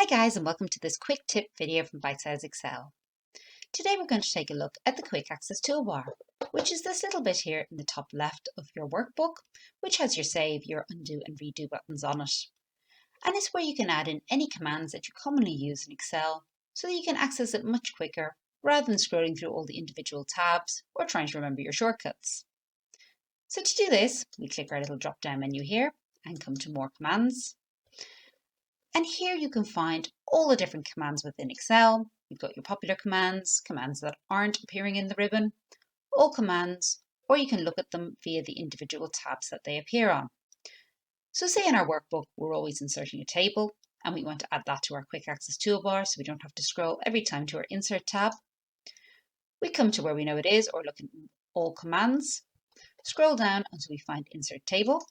Hi guys, and welcome to this quick tip video from Bitesize Excel. Today we're going to take a look at the quick access toolbar, which is this little bit here in the top left of your workbook, which has your save, your undo and redo buttons on it. And it's where you can add in any commands that you commonly use in Excel so that you can access it much quicker rather than scrolling through all the individual tabs or trying to remember your shortcuts. So to do this, we click our little drop down menu here and come to more commands. And here you can find all the different commands within Excel. You've got your popular commands, commands that aren't appearing in the ribbon, all commands, or you can look at them via the individual tabs that they appear on. So say in our workbook, we're always inserting a table and we want to add that to our quick access toolbar so we don't have to scroll every time to our insert tab. We come to where we know it is or look at all commands, scroll down until we find insert table,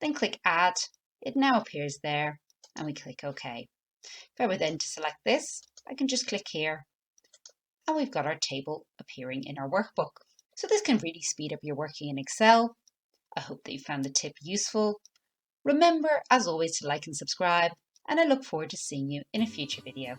then click add. It now appears there. And we click OK. If I were then to select this, I can just click here and we've got our table appearing in our workbook. So this can really speed up your working in Excel. I hope that you found the tip useful. Remember, as always, to like and subscribe, and I look forward to seeing you in a future video.